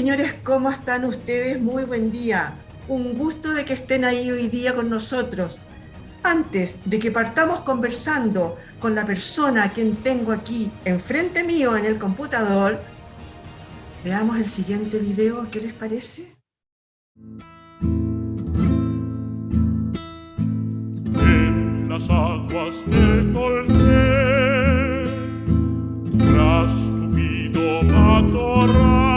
señores, ¿cómo están ustedes? Muy buen día. Un gusto de que estén ahí hoy día con nosotros. Antes de que partamos conversando con la persona a quien tengo aquí enfrente mío en el computador, veamos el siguiente video. ¿Qué les parece? En las aguas de Tolten, tras tupido matorral,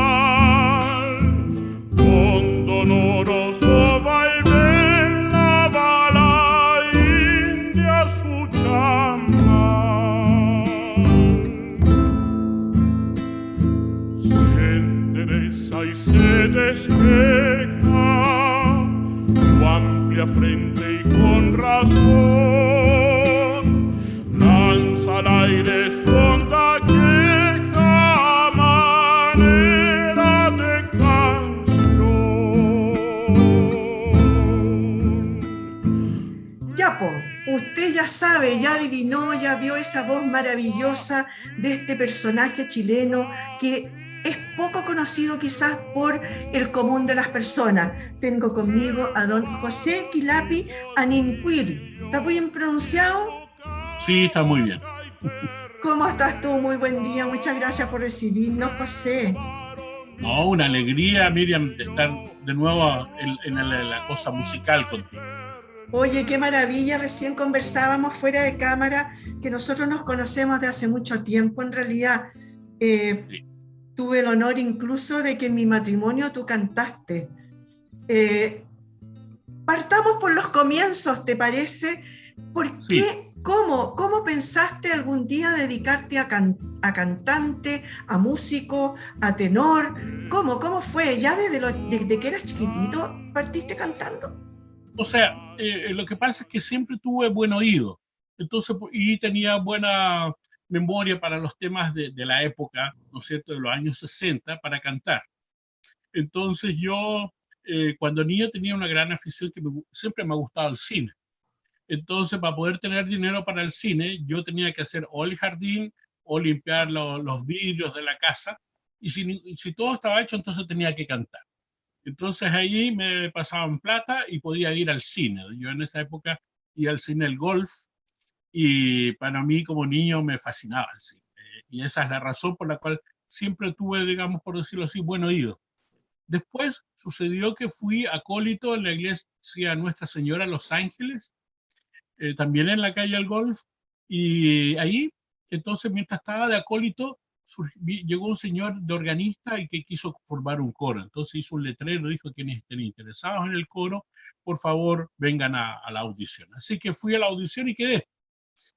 con doloroso vaivén lava la India su chamal. Se endereza y se despeja su amplia frente y con razón lanza al aire su honda queja, manera de canción. Yapo, usted ya sabe, ya adivinó, ya vio esa voz maravillosa de este personaje chileno que es poco conocido quizás por el común de las personas. Tengo conmigo a don José Quilapi Anincuir. ¿Está bien pronunciado? Sí, está muy bien. ¿Cómo estás tú? Muy buen día. Muchas gracias por recibirnos, José. No, una alegría, Miriam, de estar de nuevo en la cosa musical contigo. Oye, qué maravilla. Recién conversábamos fuera de cámara que nosotros nos conocemos de hace mucho tiempo. En realidad, Sí. tuve el honor incluso de que en mi matrimonio tú cantaste. Partamos por los comienzos, ¿te parece? ¿Por Sí. qué? ¿Cómo pensaste algún día dedicarte a cantante, a músico, a tenor? ¿Cómo fue? ¿Ya desde que eras chiquitito partiste cantando? O sea, lo que pasa es que siempre tuve buen oído, entonces, y tenía buena memoria para los temas de la época, ¿no es cierto?, de los años 60 para cantar. Entonces yo, cuando niño, tenía una gran afición que siempre me ha gustado el cine. Entonces, para poder tener dinero para el cine, yo tenía que hacer o el jardín o limpiar los vidrios de la casa. Y si todo estaba hecho, entonces tenía que cantar. Entonces ahí me pasaban plata y podía ir al cine. Yo en esa época iba al cine El Golf y para mí como niño me fascinaba el cine. Y esa es la razón por la cual siempre tuve, digamos, por decirlo así, buen oído. Después sucedió que fui acólito en la iglesia Nuestra Señora de Los Ángeles, también en la calle El Golf, y ahí, entonces, mientras estaba de acólito, llegó un señor de organista y que quiso formar un coro. Entonces hizo un letrero, dijo: quienes estén interesados en el coro, por favor, vengan a la audición. Así que fui a la audición y quedé.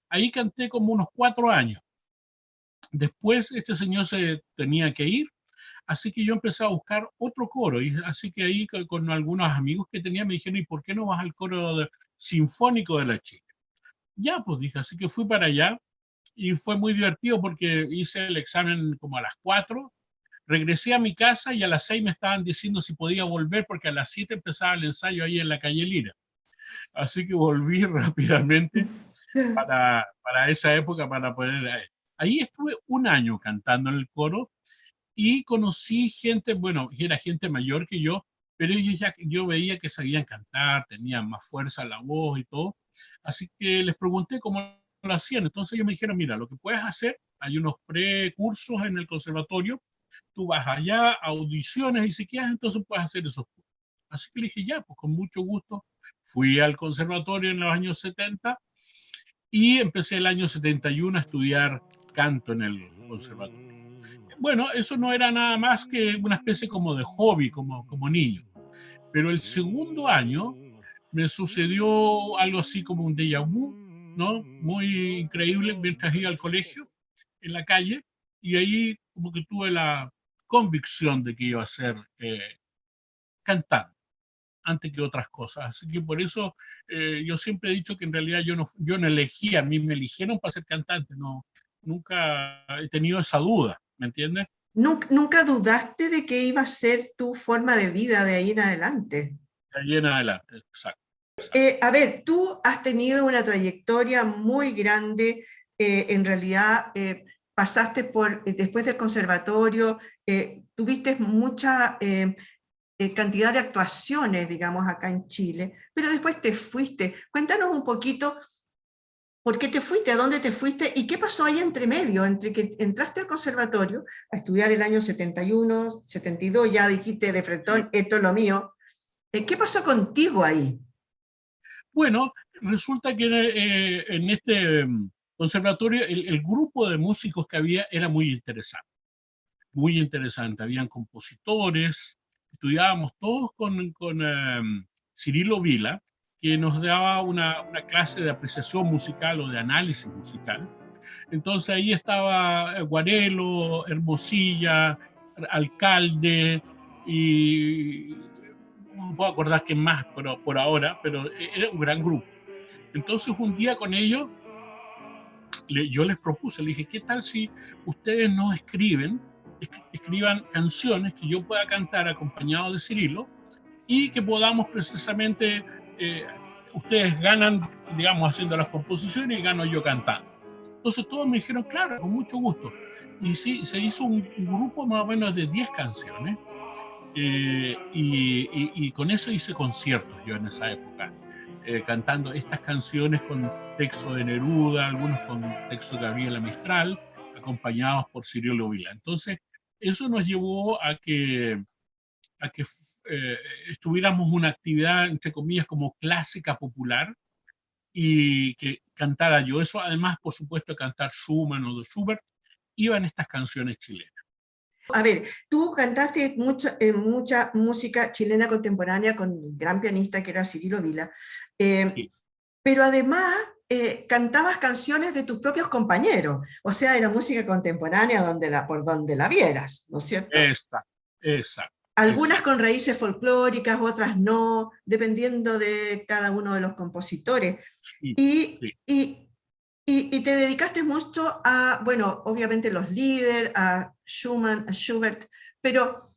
Ahí canté como unos 4 años. Después este señor se tenía que ir, así que yo empecé a buscar otro coro, y así que ahí con algunos amigos que tenía me dijeron: ¿y por qué no vas al coro sinfónico de la chica? Ya, pues dije, así que fui para allá y fue muy divertido porque hice el examen como a las 4, regresé a mi casa y a las 6 me estaban diciendo si podía volver porque a las 7 empezaba el ensayo ahí en la calle Lira. Así que volví rápidamente para esa época para poder... Ahí estuve un año cantando en el coro y conocí gente, bueno, era gente mayor que yo, pero yo veía que sabían cantar, tenían más fuerza en la voz y todo. Así que les pregunté cómo lo hacían. Entonces ellos me dijeron: mira, lo que puedes hacer, hay unos precursos en el conservatorio, tú vas allá, audiciones, y si quieres, entonces puedes hacer esos cursos. Así que le dije: ya, pues con mucho gusto. Fui al conservatorio en los años 70 y empecé el año 71 a estudiar canto en el conservatorio. Bueno, eso no era nada más que una especie como de hobby, como niño. Pero el segundo año me sucedió algo así como un déjà vu, ¿no? Muy increíble mientras iba al colegio, en la calle, y ahí como que tuve la convicción de que iba a ser cantante antes que otras cosas. Así que por eso yo siempre he dicho que en realidad yo no elegí, a mí me eligieron para ser cantante, no, nunca he tenido esa duda, ¿me entiendes? ¿Nunca dudaste de que iba a ser tu forma de vida de ahí en adelante? De ahí en adelante, exacto. A ver, tú has tenido una trayectoria muy grande, en realidad, pasaste por, después del conservatorio, tuviste mucha cantidad de actuaciones, digamos, acá en Chile, pero después te fuiste. Cuéntanos un poquito por qué te fuiste, a dónde te fuiste y qué pasó ahí entre medio, entre que entraste al conservatorio a estudiar el año 71, 72, ya dijiste de frentón, esto es lo mío. ¿Qué pasó contigo ahí? Bueno, resulta que en este conservatorio el grupo de músicos que había era muy interesante, muy interesante. Habían compositores, estudiábamos todos con Cirilo Vila, que nos daba una clase de apreciación musical o de análisis musical. Entonces ahí estaba Guarelo, Hermosilla, Alcalde y no puedo acordar quién más por ahora, pero era un gran grupo. Entonces un día con ellos yo les propuse, le dije, ¿qué tal si ustedes no escriban canciones que yo pueda cantar acompañado de Cirilo y que podamos precisamente, ustedes ganan, digamos, haciendo las composiciones y gano yo cantando? Entonces todos me dijeron, claro, con mucho gusto. Y sí, se hizo un grupo más o menos de 10 canciones y con eso hice conciertos yo en esa época, cantando estas canciones con texto de Neruda, algunos con texto de Gabriela Mistral, acompañados por Cirilo Vila. Entonces eso nos llevó a que estuviéramos una actividad, entre comillas, como clásica popular, y que cantara yo eso. Además, por supuesto, cantar Schumann o de Schubert, iban estas canciones chilenas. A ver, tú cantaste mucha música chilena contemporánea con un gran pianista que era Cirilo Vila, Sí. pero además cantabas canciones de tus propios compañeros, o sea, era música contemporánea por donde la vieras, ¿no es cierto? Exacto, exacto. Algunas exacto. con raíces folclóricas, otras no, dependiendo de cada uno de los compositores. Sí, Y, sí. y, y te dedicaste mucho a, bueno, obviamente los líderes, a Schumann, a Schubert, pero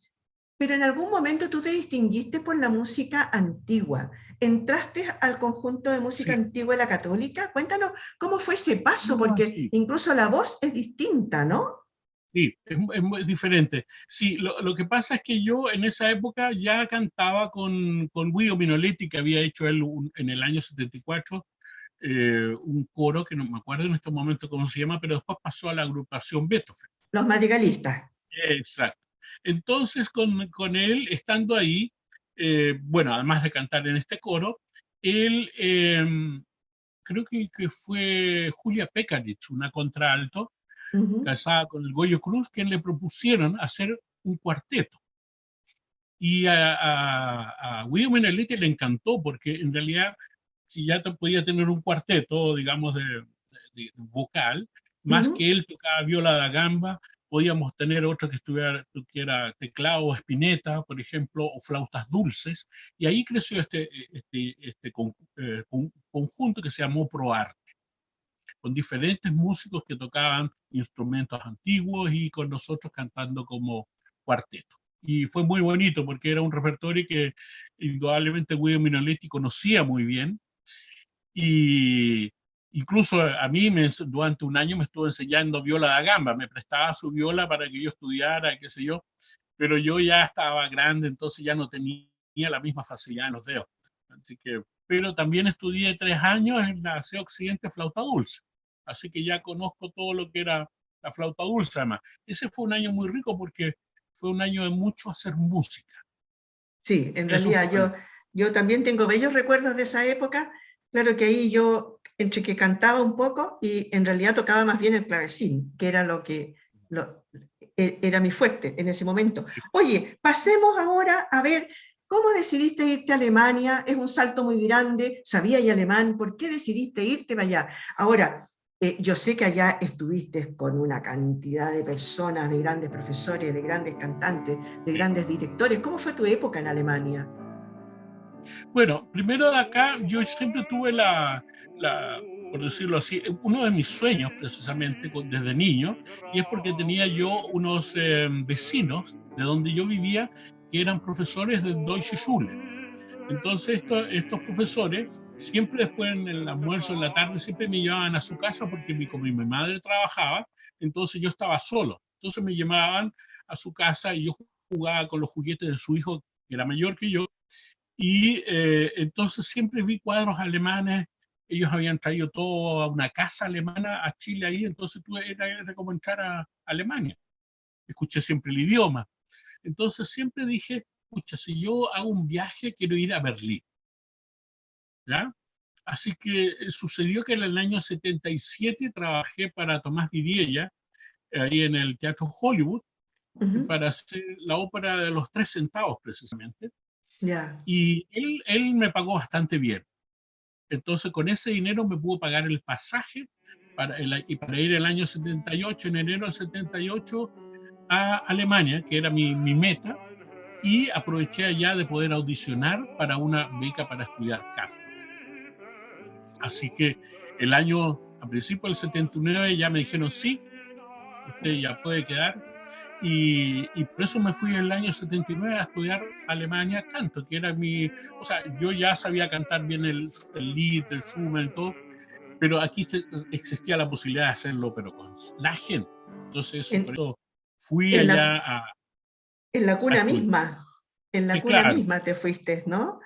en algún momento tú te distinguiste por la música antigua. ¿Entraste al conjunto de música Sí. antigua de la Católica? Cuéntanos cómo fue ese paso, porque Sí. incluso la voz es distinta, ¿no? Sí, es muy diferente. Sí, lo que pasa es que yo en esa época ya cantaba con Guido Minoletti, que había hecho él en el año 74 un coro, que no me acuerdo en este momento cómo se llama, pero después pasó a la agrupación Beethoven. Los madrigalistas. Exacto. Entonces, con él, estando ahí, bueno, además de cantar en este coro, él, creo que fue Julia Pekarich, una contralto, Uh-huh. casada con el Goyo Cruz, quien le propusieron hacer un cuarteto. Y a Guido Menoletti le encantó, porque en realidad, si ya podía tener un cuarteto, digamos, de vocal, más Uh-huh. que él tocaba viola da gamba, podíamos tener otro que tuviera teclado o espineta, por ejemplo, o flautas dulces, y ahí creció este conjunto que se llamó ProArt, con diferentes músicos que tocaban instrumentos antiguos y con nosotros cantando como cuarteto. Y fue muy bonito porque era un repertorio que indudablemente Guido Minoletti conocía muy bien, y incluso a mí durante un año me estuvo enseñando viola da gamba, me prestaba su viola para que yo estudiara, qué sé yo, pero yo ya estaba grande, entonces ya no tenía la misma facilidad en los dedos. Así que, pero también estudié 3 años en la CE Occidente flauta dulce, así que ya conozco todo lo que era la flauta dulce. Además, ese fue un año muy rico porque fue un año de mucho hacer música. Sí, en Eso realidad fue. yo también tengo bellos recuerdos de esa época. Claro que ahí yo, entre que cantaba un poco y en realidad tocaba más bien el clavecín, que era era mi fuerte en ese momento. Oye, pasemos ahora a ver cómo decidiste irte a Alemania. Es un salto muy grande, sabía y alemán, ¿por qué decidiste irte para allá? Ahora, yo sé que allá estuviste con una cantidad de personas, de grandes profesores, de grandes cantantes, de grandes directores. ¿Cómo fue tu época en Alemania? Bueno, primero de acá yo siempre tuve por decirlo así, uno de mis sueños precisamente desde niño, y es porque tenía yo unos vecinos de donde yo vivía que eran profesores de Deutsche Schule. Entonces estos profesores siempre después en el almuerzo en la tarde siempre me llevaban a su casa porque como mi madre trabajaba, entonces yo estaba solo. Entonces me llamaban a su casa y yo jugaba con los juguetes de su hijo, que era mayor que yo, y entonces siempre vi cuadros alemanes. Ellos habían traído toda una casa alemana a Chile ahí, entonces era como entrar a Alemania. Escuché siempre el idioma. Entonces siempre dije, escucha, si yo hago un viaje, quiero ir a Berlín. ¿Ya? Así que sucedió que en el año 77 trabajé para Tomás Vidiella, ahí en el Teatro Hollywood, para hacer la ópera de los 3 centavos, precisamente. Ya. Y él me pagó bastante bien. Entonces, con ese dinero me pudo pagar el pasaje para ir el año 78, en enero del 78, a Alemania, que era mi meta, y aproveché allá de poder audicionar para una beca para estudiar canto. Así que a principios del 79 ya me dijeron, sí, usted ya puede quedar. Y por eso me fui el año 79 a estudiar Alemania canto, que era o sea, yo ya sabía cantar bien el Lied, el Schumann y todo, pero aquí existía la posibilidad de hacerlo, pero con la gente. Entonces, por eso fui en allá en la a cuna estudiar. misma, en la cuna Claro, misma te fuiste, ¿no?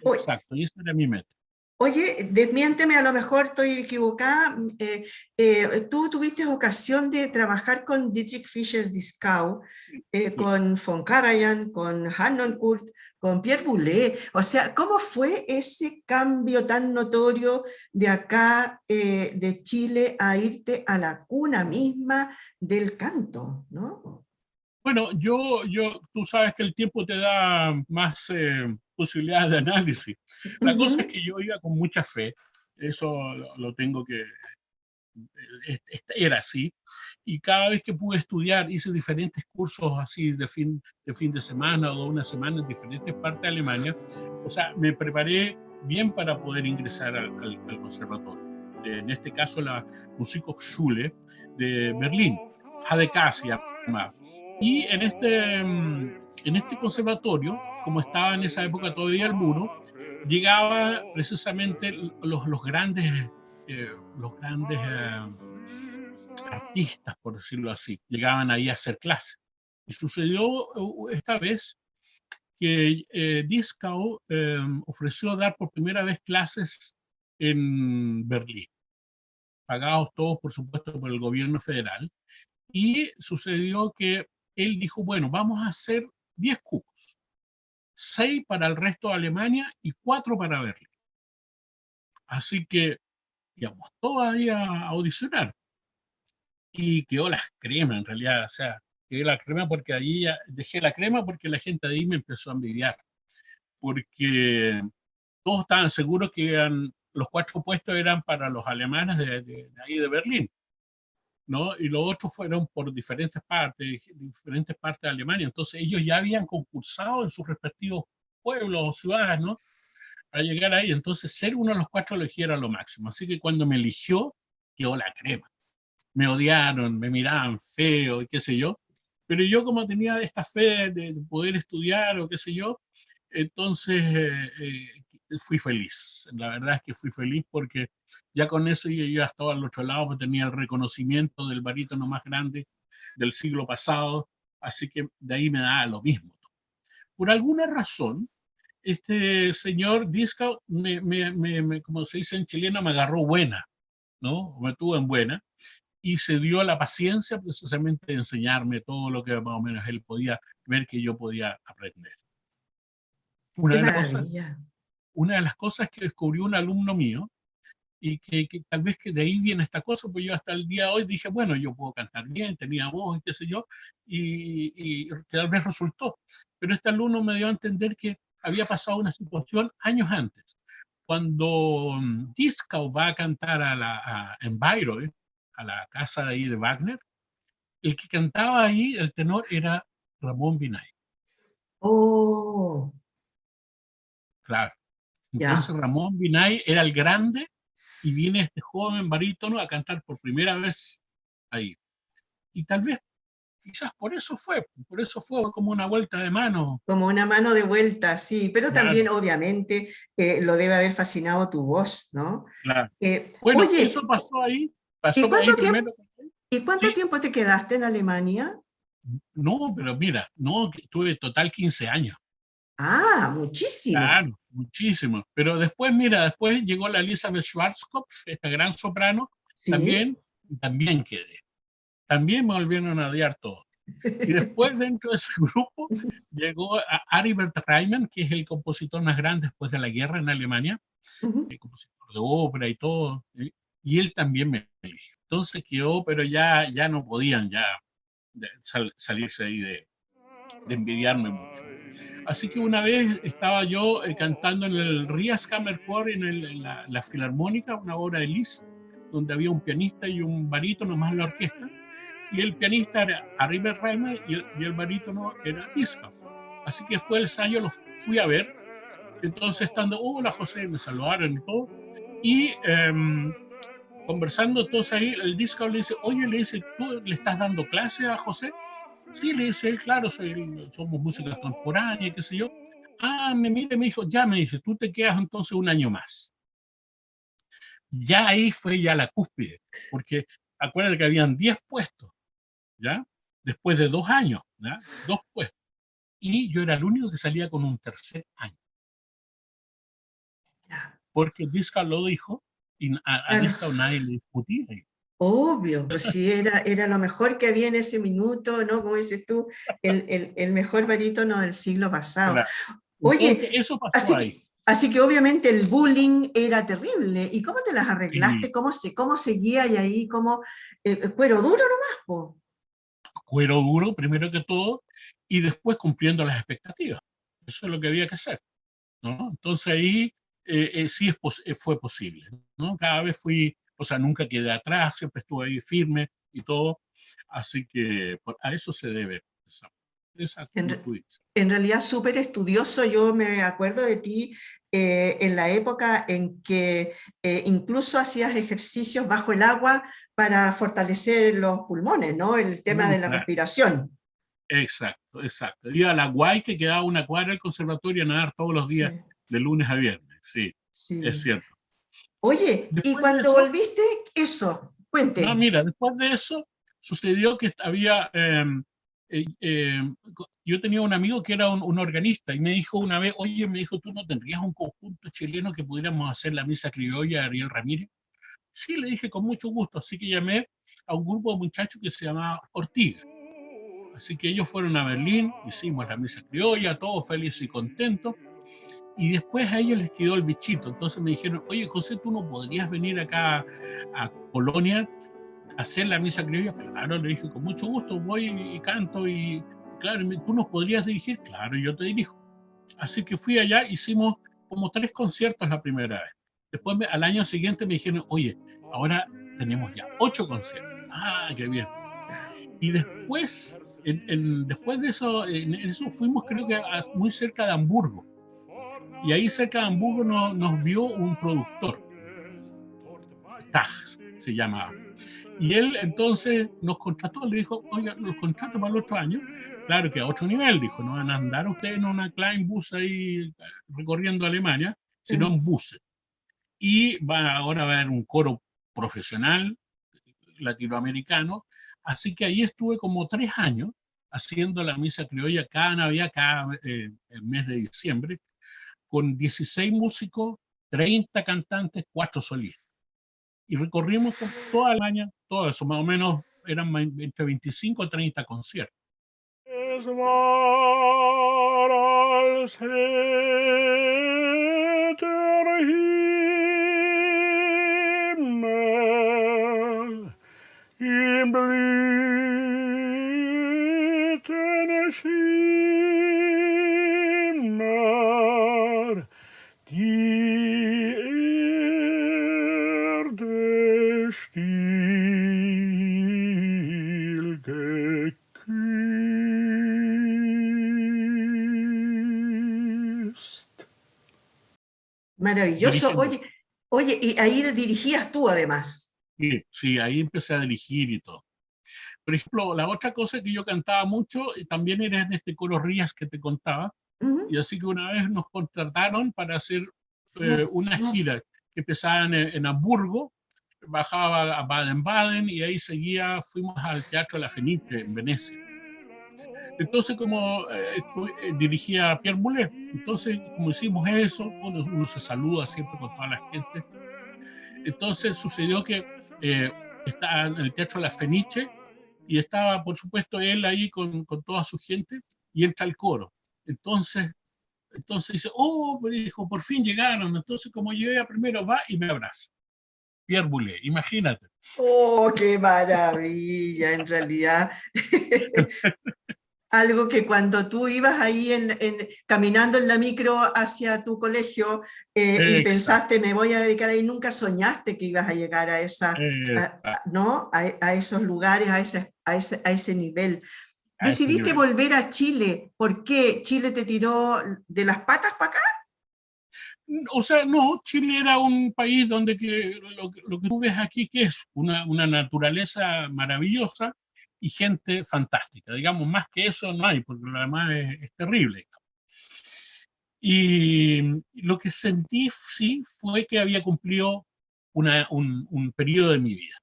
exacto, y esa era mi meta. Oye, desmiénteme, a lo mejor estoy equivocada. Tú tuviste ocasión de trabajar con Dietrich Fischer-Dieskau, Sí. con von Karajan, con Harnoncourt, con Pierre Boulez. O sea, ¿cómo fue ese cambio tan notorio de acá, de Chile, a irte a la cuna misma del canto, ¿no? Bueno, tú sabes que el tiempo te da más posibilidades de análisis. La cosa es que yo iba con mucha fe, eso lo tengo que, era así, y cada vez que pude estudiar, hice diferentes cursos así de fin de semana o de una semana en diferentes partes de Alemania. O sea, me preparé bien para poder ingresar al conservatorio. En este caso, la Musikhochschule de Berlín, HDK se llama. Y en este conservatorio, como estaba en esa época todavía el muro, llegaba precisamente los grandes artistas, por decirlo así, llegaban ahí a hacer clases. Y sucedió esta vez que Dieskau ofreció dar por primera vez clases en Berlín, pagados todos, por supuesto, por el gobierno federal. Y sucedió que él dijo, bueno, vamos a hacer 10 cupos, 6 para el resto de Alemania y 4 para Berlín. Así que íbamos todavía a audicionar. Y quedó la crema, en realidad. O sea, quedé la crema porque ahí ya dejé la crema porque la gente de ahí me empezó a envidiar. Porque todos estaban seguros que los 4 puestos eran para los alemanes de ahí de Berlín, ¿no? Y los otros fueron por diferentes partes de Alemania. Entonces ellos ya habían concursado en sus respectivos pueblos o ciudades, ¿no? Para llegar ahí. Entonces ser uno de los 4 elegí era lo máximo. Así que cuando me eligió, quedó la crema. Me odiaron, me miraban feo y qué sé yo. Pero yo como tenía esta fe de poder estudiar o qué sé yo, entonces fui feliz. La verdad es que fui feliz porque ya con eso yo ya estaba al otro lado, pues tenía el reconocimiento del barítono más grande del siglo pasado, así que de ahí me daba lo mismo. Por alguna razón, este señor Dieskau, como se dice en chileno, me agarró buena, ¿no? Me tuvo en buena y se dio la paciencia precisamente de enseñarme todo lo que más o menos él podía ver que yo podía aprender. ¡Qué maravilla! Una de las cosas que descubrió un alumno mío, y que tal vez que de ahí viene esta cosa, pues yo hasta el día de hoy dije, bueno, yo puedo cantar bien, tenía voz y qué sé yo, y tal vez resultó. Pero este alumno me dio a entender que había pasado una situación años antes. Cuando Dieskau va a cantar en Bayreuth, a la casa de ahí de Wagner, el que cantaba ahí, el tenor, era Ramón Vinay. ¡Oh! Claro. Entonces Ya. Ramón Vinay era el grande y viene este joven barítono a cantar por primera vez ahí. Y tal vez, quizás por eso fue como una vuelta de mano. Como una mano de vuelta, sí, pero Claro, también obviamente lo debe haber fascinado tu voz, ¿no? claro. Bueno, eso Oye, pasó ahí ¿y primero. ¿Y cuánto Sí, tiempo te quedaste en Alemania? no, pero mira, no, tuve total 15 años. Ah, muchísimo. Claro, muchísimo. Pero después, mira, después llegó la Elizabeth Schwarzkopf, esta gran soprano, Sí. también, y también quedé. También me volvieron a odiar todo. Y después, dentro de ese grupo, llegó a Aribert Reimann, que es el compositor más grande después de la guerra en Alemania, Ujú. el compositor de ópera y todo, y él también me eligió. Entonces quedó, pero ya no podían ya salirse ahí de envidiarme mucho. Así que una vez estaba yo cantando en el Riaskammerchor, en la Filarmónica, una obra de Liszt, donde había un pianista y un barítono más la orquesta, y el pianista era Aribert Reimann y el barítono era Isca. Así que después del ensayo los fui a ver, entonces estando, hola José, me saludaron y todo, y conversando todos ahí, el disco le dice, oye, le dice, ¿tú le estás dando clase a José? Sí, le dice, claro, somos música contemporánea, qué sé yo. Ah, me mire, me dijo, ya me dice, tú te quedas entonces un año más. Ya ahí fue ya la cúspide, porque acuérdate que habían 10 puestos, ¿ya? Después de 2 años, ¿ya? 2 puestos. Y yo era el único que salía con un tercer año, Ya. porque Disca lo dijo y a Claro, Disca nadie le discutía. obvio, pues sí, era lo mejor que había en ese minuto, ¿no? Como dices tú, el mejor barítono del siglo pasado. Claro. Entonces, Oye, eso pasó ahí. así que obviamente el bullying era terrible. ¿Y cómo te las arreglaste? Y ¿Cómo seguía y ahí? Cuero duro nomás, po? cuero duro, primero que todo, y después cumpliendo las expectativas. Eso es lo que había que hacer, ¿no? Entonces ahí sí fue posible, ¿no? Cada vez fui, o sea, nunca quedé atrás, siempre estuve ahí firme y todo, así que a eso se debe En, como tú dices. en realidad súper estudioso. Yo me acuerdo de ti en la época en que incluso hacías ejercicios bajo el agua para fortalecer los pulmones, ¿no? El tema de la Claro, respiración. exacto, exacto. Iba a la Guay, que quedaba una cuadra del conservatorio, a nadar todos los días, Sí, de lunes a viernes, sí, es sí. cierto. Oye, y Después de cuando eso, volviste, eso, no, cuente. mira, después de eso sucedió que había, yo tenía un amigo que era un organista y me dijo una vez, oye, me dijo, ¿tú no tendrías un conjunto chileno que pudiéramos hacer la misa criolla de Ariel Ramírez? Sí, le dije, con mucho gusto, así que llamé a un grupo de muchachos que se llamaba Ortiga. Así que ellos fueron a Berlín, hicimos la misa criolla, todos felices y contentos, y después a ellos les quedó el bichito, entonces me dijeron, oye, José, ¿tú no podrías venir acá a Colonia hacer la misa criolla? Claro, le dije, con mucho gusto, voy y canto y claro, ¿tú nos podrías dirigir? Claro, yo te dirijo. Así que fui allá, hicimos como 3 conciertos la primera vez. Después al año siguiente me dijeron, oye, ahora tenemos ya 8 conciertos. Ah, qué bien. Y después, después de eso, en eso fuimos creo que muy cerca de Hamburgo. Y ahí cerca de Hamburgo nos vio un productor, Tag se llamaba. Y él entonces nos contrató, le dijo, oiga, los contrato para el otro año. Claro que a otro nivel, dijo, no van a andar ustedes en una Klein bus ahí recorriendo Alemania, sino en buses. Y ahora va a haber un coro profesional latinoamericano. Así que ahí estuve como 3 años haciendo la misa criolla cada Navidad, cada el mes de diciembre, con 16 músicos, 30 cantantes, 4 solistas. Y recorrimos toda Alemania, todo eso, más o menos eran entre 25 a 30 conciertos. Es war als hätte der Himmel im blühenden Schimmer die Erde still geküsst. Maravilloso. Dirigiendo. Oye, y ahí dirigías tú además. Sí, sí, ahí empecé a dirigir y todo. Por ejemplo, la otra cosa que yo cantaba mucho también era en este coro Rías que te contaba. Ujú. Y así que una vez nos contrataron para hacer una gira que empezaba en Hamburgo, bajaba a Baden-Baden y ahí fuimos al Teatro La Fenice en Venecia. Entonces, como dirigía a Pierre Boulez, entonces, como hicimos eso, uno se saluda siempre con toda la gente. Entonces, sucedió que estaba en el Teatro La Fenice y estaba, por supuesto, él ahí con toda su gente y entra el coro. Entonces dice, oh, me dijo, por fin llegaron. Entonces, como llegué primero, va y me abraza. Pierre Boulez, imagínate. Oh, qué maravilla, en realidad. Algo que cuando tú ibas ahí caminando en la micro hacia tu colegio y Exacto. pensaste, me voy a dedicar ahí, nunca soñaste que ibas a llegar a ¿no? A esos lugares, a ese nivel. A ese Decidiste nivel. volver a Chile. ¿Por qué? ¿Chile te tiró de las patas para acá? O sea, no, Chile era un país donde lo que tú ves aquí, que es una naturaleza maravillosa y gente fantástica. Digamos, más que eso no hay, porque lo demás es terrible. Y lo que sentí, sí, fue que había cumplido un periodo de mi vida.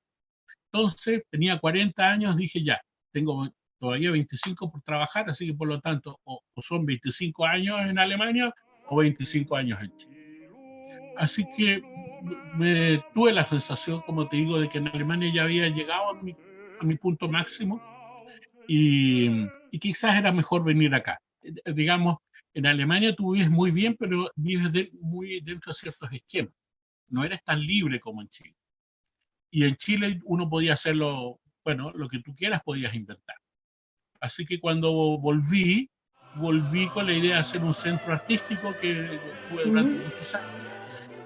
Entonces, tenía 40 años, dije ya, tengo todavía 25 por trabajar, así que por lo tanto, o son 25 años en Alemania o 25 años en Chile. Así que tuve la sensación, como te digo, de que en Alemania ya había llegado a mi punto máximo y quizás era mejor venir acá. Digamos, en Alemania tú vives muy bien, pero vives muy dentro de ciertos esquemas. No eres tan libre como en Chile. Y en Chile uno podía hacerlo, bueno, lo que tú quieras podías inventar. Así que cuando volví con la idea de hacer un centro artístico que tuve durante muchos años.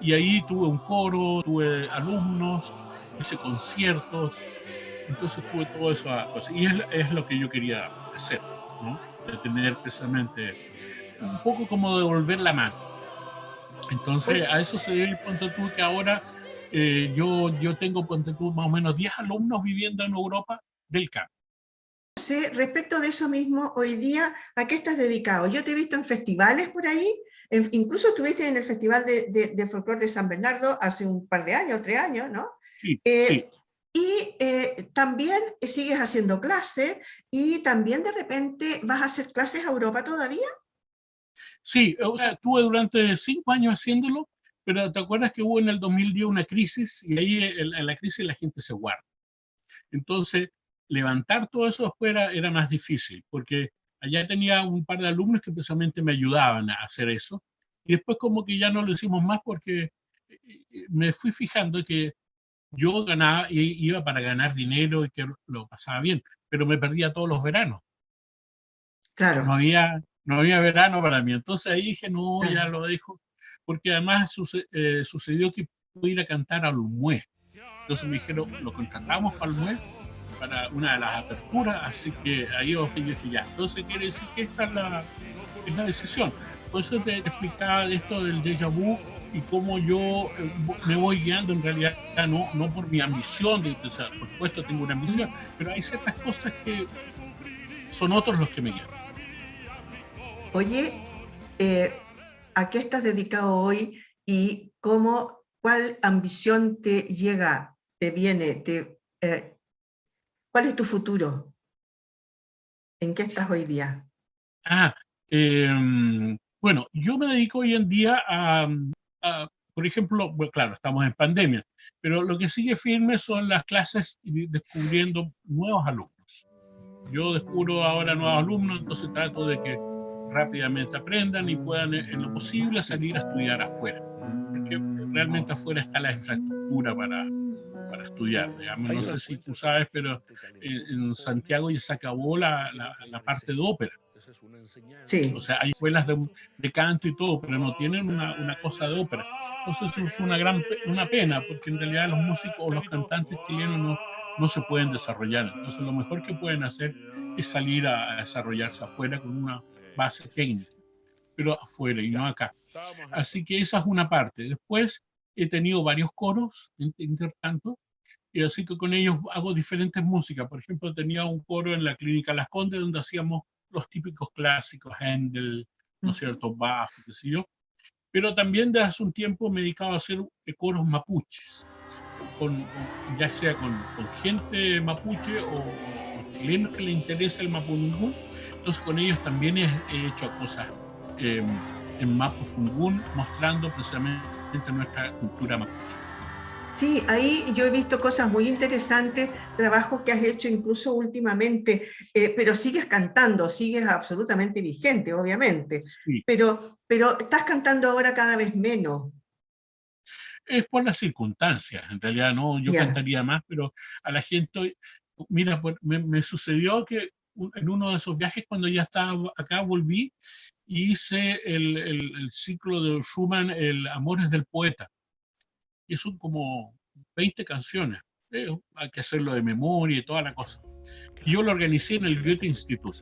Y ahí tuve un coro, tuve alumnos, hice conciertos, entonces tuve todo eso. Y es lo que yo quería hacer, ¿no? De tener precisamente un poco como devolver la mano. Entonces a eso se debe, ponte tú, que ahora yo tengo, ponte tú, más o menos 10 alumnos viviendo en Europa del campo. Respecto de eso mismo, hoy día, ¿a qué estás dedicado? Yo te he visto en festivales por ahí, incluso estuviste en el Festival de Folclore de San Bernardo hace un par de años, 3 años, ¿no? Sí, sí. Y también sigues haciendo clases y también de repente vas a hacer clases a Europa todavía. Sí, o sea, estuve durante 5 años haciéndolo, pero ¿te acuerdas que hubo en el 2010 una crisis y ahí en la crisis la gente se guarda? Entonces, levantar todo eso después era más difícil, porque allá tenía un par de alumnos que precisamente me ayudaban a hacer eso, y después como que ya no lo hicimos más porque me fui fijando que yo ganaba, iba para ganar dinero y que lo pasaba bien, pero me perdía todos los veranos. Claro. No había verano para mí. Entonces ahí dije, no, Claro. ya lo dejo, porque además sucedió que pude ir a cantar a Olmué. Entonces me dijeron, lo contratamos para Olmué para una de las aperturas, así que ahí yo dije ya. Entonces quiere decir que esta es la decisión. Por eso te explicaba de esto del déjà vu y cómo yo me voy guiando en realidad, no por mi ambición, o sea, por supuesto tengo una ambición, pero hay ciertas cosas que son otros los que me guían. Oye, ¿a qué estás dedicado hoy y cuál ambición te llega, te viene, cuál es tu futuro? ¿En qué estás hoy día? Bueno, yo me dedico hoy en día por ejemplo, bueno, claro, estamos en pandemia, pero lo que sigue firme son las clases y descubriendo nuevos alumnos. Yo descubro ahora nuevos alumnos, entonces trato de que rápidamente aprendan y puedan, en lo posible, salir a estudiar afuera, porque realmente afuera está la infraestructura para estudiar, digamos. No sé si tú sabes, pero en Santiago ya se acabó la parte de ópera. Sí. O sea, hay escuelas de canto y todo, pero no tienen una cosa de ópera. Entonces eso es una pena, porque en realidad los músicos o los cantantes chilenos no se pueden desarrollar. Entonces lo mejor que pueden hacer es salir a desarrollarse afuera con una base técnica, pero afuera y no acá. Así que esa es una parte. Después he tenido varios coros, entre tanto, y así que con ellos hago diferentes músicas. Por ejemplo, tenía un coro en la Clínica Las Condes donde hacíamos los típicos clásicos, Händel, ¿no es cierto?, Bach, qué sé yo. Pero también desde hace un tiempo me he dedicado a hacer coros mapuches. ya sea con gente mapuche o chilenos que les interesa el mapudungún. Entonces con ellos también he hecho cosas en Mapudungún, mostrando precisamente nuestra cultura mapuche. Sí, ahí yo he visto cosas muy interesantes, trabajos que has hecho incluso últimamente, pero sigues cantando, sigues absolutamente vigente, obviamente, Sí, pero estás cantando ahora cada vez menos. es por las circunstancias, en realidad no, yo Ya. cantaría más, pero a la gente, mira, me sucedió que en uno de esos viajes, cuando ya estaba acá, volví y hice el ciclo de Schumann, el Amores del Poeta, que son como 20 canciones. Hay que hacerlo de memoria y toda la cosa. Y yo lo organicé en el Goethe Institut.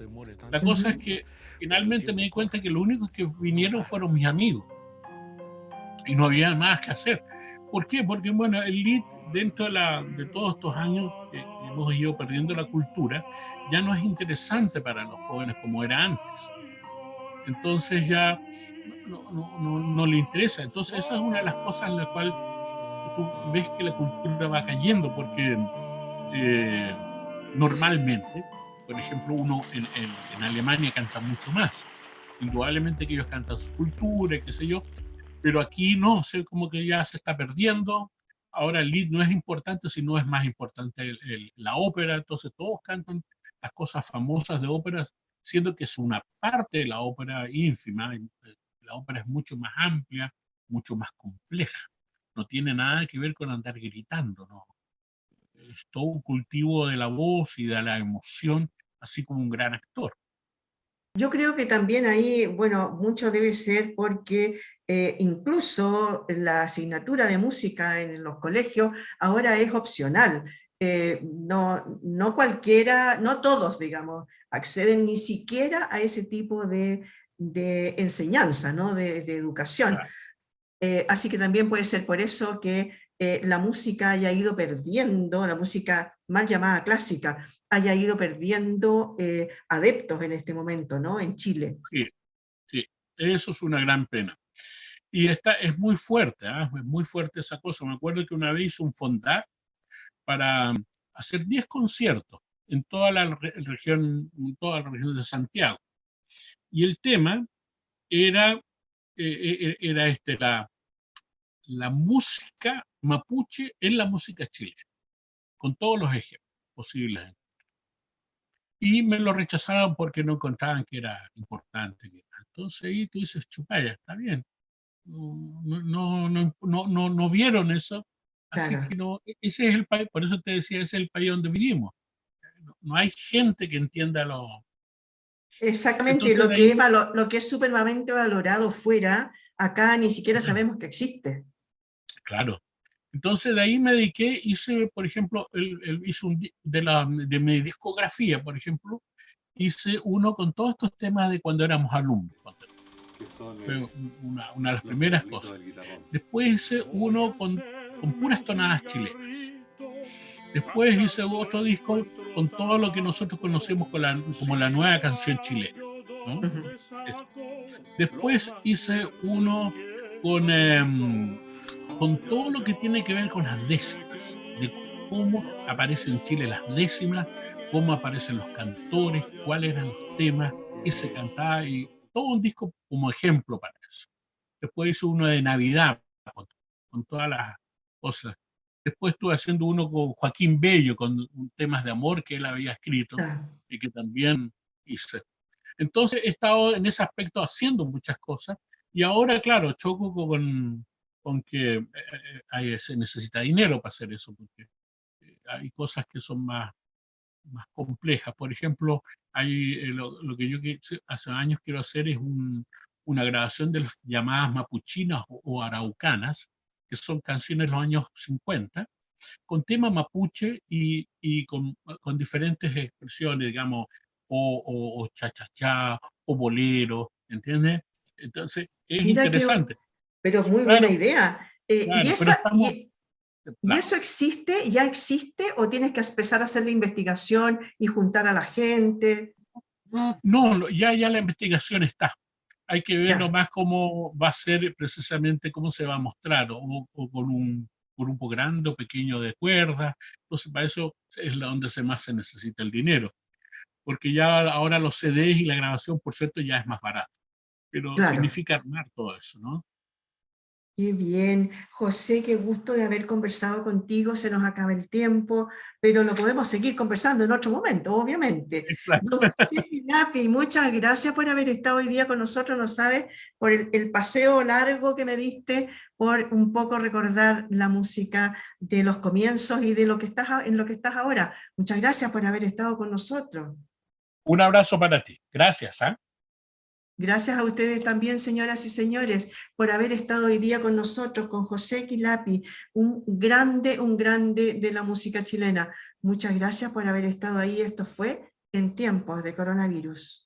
La cosa es Ujú. que finalmente me di cuenta que los únicos que vinieron fueron mis amigos y no había más que hacer. ¿Por qué? Porque, bueno, el Lied, dentro de todos estos años que hemos ido perdiendo la cultura, ya no es interesante para los jóvenes como era antes. Entonces ya no le interesa. Entonces esa es una de las cosas en la cual tú ves que la cultura va cayendo, porque eh, normalmente, por ejemplo, uno en Alemania canta mucho más. Indudablemente que ellos cantan su cultura, qué sé yo, pero aquí no, sé como que ya se está perdiendo. Ahora el lead no es importante, sino es más importante la ópera, entonces todos cantan las cosas famosas de óperas, siendo que es una parte de la ópera ínfima. La ópera es mucho más amplia, mucho más compleja. No tiene nada que ver con andar gritando, ¿no? Es todo un cultivo de la voz y de la emoción, así como un gran actor. Yo creo que también ahí, bueno, mucho debe ser porque incluso la asignatura de música en los colegios ahora es opcional. No cualquiera, no todos, digamos, acceden ni siquiera a ese tipo de enseñanza, ¿no? De educación. Claro. Así que también puede ser por eso que la música haya ido perdiendo, la música mal llamada clásica, haya ido perdiendo adeptos en este momento, ¿no? En Chile. Sí, sí, eso es una gran pena. Y es muy fuerte, ¿eh? Es muy fuerte esa cosa. Me acuerdo que una vez hizo un fondar para hacer 10 conciertos en toda toda la región de Santiago. Y el tema era, la música mapuche en la música chilena, con todos los ejemplos posibles. Y me lo rechazaron porque no encontraban que era importante. Entonces ahí tú dices, chupaya, está bien. No vieron eso, así Claro. que no, ese es el país, por eso te decía, ese es el país donde vivimos. No hay gente que entienda lo. Exactamente, Entonces de ahí, lo que es supremamente valorado fuera, acá ni siquiera sabemos que existe. claro. Entonces de ahí me dediqué, hice, por ejemplo, hice de mi discografía, por ejemplo, hice uno con todos estos temas de cuando éramos alumnos. Fue una de las primeras cosas. Después hice uno con puras tonadas chilenas. Después hice otro disco con todo lo que nosotros conocemos como la nueva canción chilena, ¿no? Ujú. Después hice uno con, con todo lo que tiene que ver con las décimas, de cómo aparecen en Chile las décimas, cómo aparecen los cantores, cuáles eran los temas que se cantaba, y todo un disco como ejemplo para eso. Después hice uno de Navidad, con todas las cosas. Después estuve haciendo uno con Joaquín Bello, con temas de amor que él había escrito Ah, y que también hice. Entonces he estado en ese aspecto haciendo muchas cosas, y ahora, claro, choco con que se necesita dinero para hacer eso, porque hay cosas que son más complejas. Por ejemplo, lo que yo hace años quiero hacer es una grabación de las llamadas mapuchinas o araucanas, que son canciones de los años 50, con tema mapuche y con diferentes expresiones, digamos, o cha-cha-cha, o bolero, ¿entiendes? Entonces, es mira que, interesante. pero muy buena Claro, idea. claro, pero estamos, ¿Y claro, eso existe? ¿Ya existe? ¿O tienes que empezar a hacer la investigación y juntar a la gente? no, ya la investigación está. Hay que ver Ya. nomás cómo va a ser precisamente, cómo se va a mostrar, o con grupo grande o pequeño de cuerdas. Entonces, para eso es donde más se necesita el dinero. Porque ya ahora los CDs y la grabación, por cierto, ya es más barato. Pero Claro. significa armar todo eso, ¿no? Qué bien. José, qué gusto de haber conversado contigo. Se nos acaba el tiempo, pero lo podemos seguir conversando en otro momento, obviamente. Exacto. Don José Pinapi, muchas gracias por haber estado hoy día con nosotros, no sabes, por el paseo largo que me diste, por un poco recordar la música de los comienzos y de lo que en lo que estás ahora. Muchas gracias por haber estado con nosotros. Un abrazo para ti. Gracias, ¿ah? Gracias a ustedes también, señoras y señores, por haber estado hoy día con nosotros, con José Quilapi, un grande de la música chilena. Muchas gracias por haber estado ahí. Esto fue En Tiempos de Coronavirus.